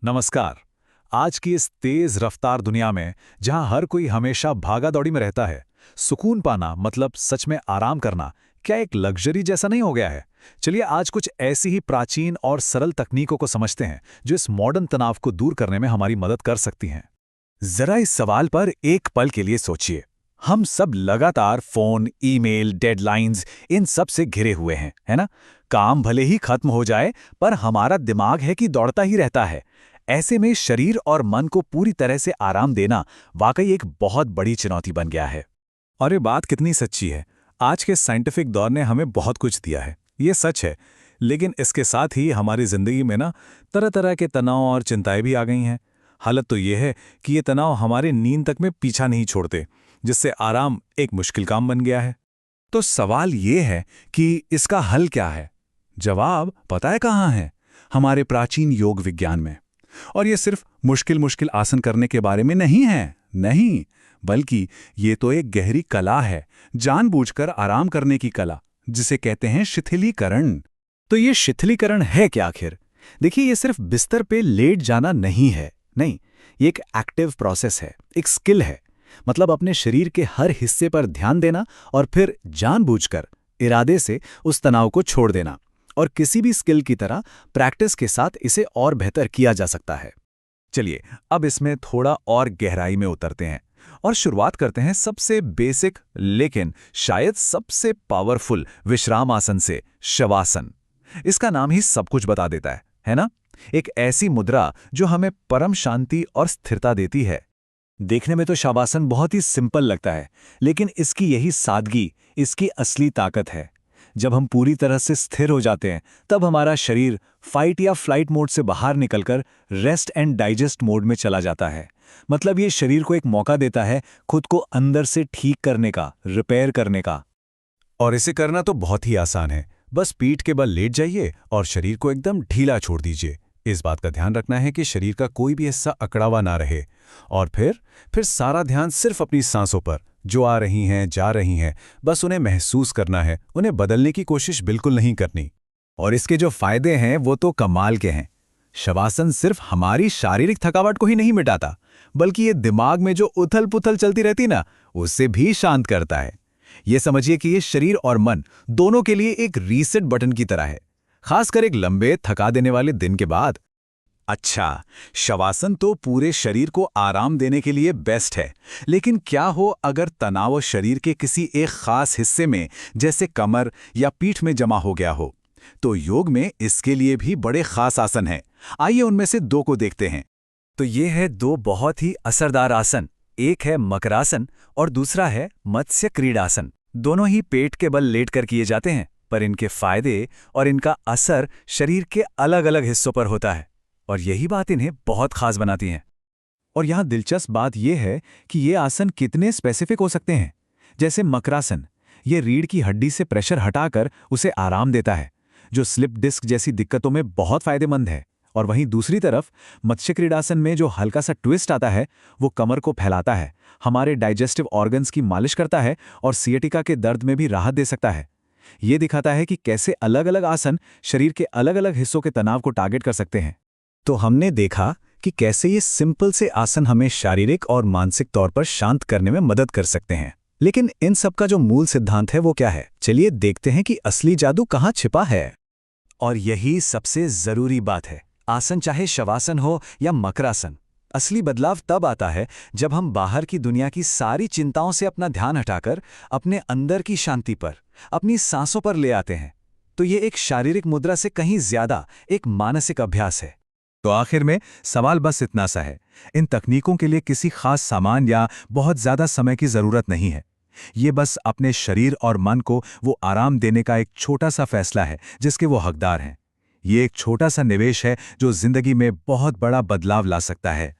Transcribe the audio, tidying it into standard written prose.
नमस्कार। आज की इस तेज रफ्तार दुनिया में जहां हर कोई हमेशा भागा दौड़ी में रहता है, सुकून पाना मतलब सच में आराम करना क्या एक लग्जरी जैसा नहीं हो गया है? चलिए आज कुछ ऐसी ही प्राचीन और सरल तकनीकों को समझते हैं जो इस मॉडर्न तनाव को दूर करने में हमारी मदद कर सकती हैं। जरा इस सवाल पर एक पल के लिए सोचिए। हम सब लगातार फोन, ईमेल, डेडलाइंस इन सब से घिरे हुए हैं, है ना? काम भले ही खत्म हो जाए, पर हमारा दिमाग है कि दौड़ता ही रहता है। ऐसे में शरीर और मन को पूरी तरह से आराम देना वाकई एक बहुत बड़ी चुनौती बन गया है। और ये बात कितनी सच्ची है। आज के साइंटिफिक दौर ने हमें बहुत कुछ दिया है, ये सच है। लेकिन इसके साथ ही हमारी जिंदगी में ना तरह तरह के तनाव और चिंताएं भी आ गई हैं। हालत तो ये है कि ये तनाव हमारे नींद तक में पीछा नहीं छोड़ते, जिससे आराम एक मुश्किल काम बन गया है। तो सवाल ये है कि इसका हल क्या है? जवाब पता है कहाँ है? हमारे प्राचीन योग विज्ञान में। और ये सिर्फ मुश्किल मुश्किल आसन करने के बारे में नहीं है, नहीं, बल्कि ये तो एक गहरी कला है, जानबूझकर आराम करने की कला, जिसे कहते हैं शिथिलीकरण। तो ये शिथिलीकरण है क्या आखिर? देखिए, ये सिर्फ बिस्तर पे लेट जाना नहीं है। नहीं, ये एक एक्टिव प्रोसेस है, एक स्किल है। मतलब अपने शरीर के हर हिस्से पर ध्यान देना और फिर जानबूझकर, इरादे से उस तनाव को छोड़ देना। और किसी भी स्किल की तरह प्रैक्टिस के साथ इसे और बेहतर किया जा सकता है। चलिए अब इसमें थोड़ा और गहराई में उतरते हैं और शुरुआत करते हैं सबसे बेसिक लेकिन शायद सबसे पावरफुल विश्राम आसन से, शवासन। इसका नाम ही सब कुछ बता देता है ना? एक ऐसी मुद्रा जो हमें परम शांति और स्थिरता देती है। देखने में तो शवासन बहुत ही सिंपल लगता है, लेकिन इसकी यही सादगी इसकी असली ताकत है। जब हम पूरी तरह से स्थिर हो जाते हैं, तब हमारा शरीर फाइट या फ्लाइट मोड से बाहर निकलकर रेस्ट एंड डाइजेस्ट मोड में चला जाता है। मतलब ये शरीर को एक मौका देता है खुद को अंदर से ठीक करने का, रिपेयर करने का। और इसे करना तो बहुत ही आसान है। बस पीठ के बल लेट जाइए और शरीर को एकदम ढीला छोड़ दीजिए। इस बात का ध्यान रखना है कि शरीर का कोई भी हिस्सा अकड़ा हुआ ना रहे। और फिर सारा ध्यान सिर्फ अपनी सांसों पर, जो आ रही हैं, जा रही हैं, बस उन्हें महसूस करना है, उन्हें बदलने की कोशिश बिल्कुल नहीं करनी। और इसके जो फायदे हैं वो तो कमाल के हैं। शवासन सिर्फ हमारी शारीरिक थकावट को ही नहीं मिटाता, बल्कि ये दिमाग में जो उथल पुथल चलती रहती ना, उससे भी शांत करता है। ये समझिए कि ये शरीर और मन दोनों के लिए एक रीसेट बटन की तरह है, खासकर एक लंबे थका देने वाले दिन के बाद। अच्छा, शवासन तो पूरे शरीर को आराम देने के लिए बेस्ट है। लेकिन क्या हो अगर तनाव शरीर के किसी एक खास हिस्से में, जैसे कमर या पीठ में जमा हो गया हो? तो योग में इसके लिए भी बड़े खास आसन हैं। आइए उनमें से दो को देखते हैं। तो ये है दो बहुत ही असरदार आसन। एक है मकरासन और दूसरा है मत्स्य क्रीड़ासन। दोनों ही पेट के बल लेटकर किए जाते हैं, पर इनके फायदे और इनका असर शरीर के अलग अलग हिस्सों पर होता है, और यही बात इन्हें बहुत खास बनाती है। और यहाँ दिलचस्प बात यह है कि ये आसन कितने स्पेसिफिक हो सकते हैं। जैसे मकरासन, ये रीढ़ की हड्डी से प्रेशर हटाकर उसे आराम देता है, जो स्लिप डिस्क जैसी दिक्कतों में बहुत फायदेमंद है। और वहीं दूसरी तरफ मत्स्य क्रीड़ासन में जो हल्का सा ट्विस्ट आता है, वो कमर को फैलाता है, हमारे डाइजेस्टिव ऑर्गन्स की मालिश करता है और सियाटिका के दर्द में भी राहत दे सकता है। ये दिखाता है कि कैसे अलग अलग आसन शरीर के अलग अलग हिस्सों के तनाव को टारगेट कर सकते हैं। तो हमने देखा कि कैसे ये सिंपल से आसन हमें शारीरिक और मानसिक तौर पर शांत करने में मदद कर सकते हैं। लेकिन इन सब का जो मूल सिद्धांत है वो क्या है? चलिए देखते हैं कि असली जादू कहाँ छिपा है। और यही सबसे जरूरी बात है। आसन चाहे शवासन हो या मकरासन, असली बदलाव तब आता है जब हम बाहर की दुनिया की सारी चिंताओं से अपना ध्यान हटाकर अपने अंदर की शांति पर, अपनी सांसों पर ले आते हैं। तो ये एक शारीरिक मुद्रा से कहीं ज्यादा एक मानसिक अभ्यास है। तो आखिर में सवाल बस इतना सा है, इन तकनीकों के लिए किसी खास सामान या बहुत ज्यादा समय की जरूरत नहीं है। ये बस अपने शरीर और मन को वो आराम देने का एक छोटा सा फैसला है जिसके वो हकदार हैं। ये एक छोटा सा निवेश है जो जिंदगी में बहुत बड़ा बदलाव ला सकता है।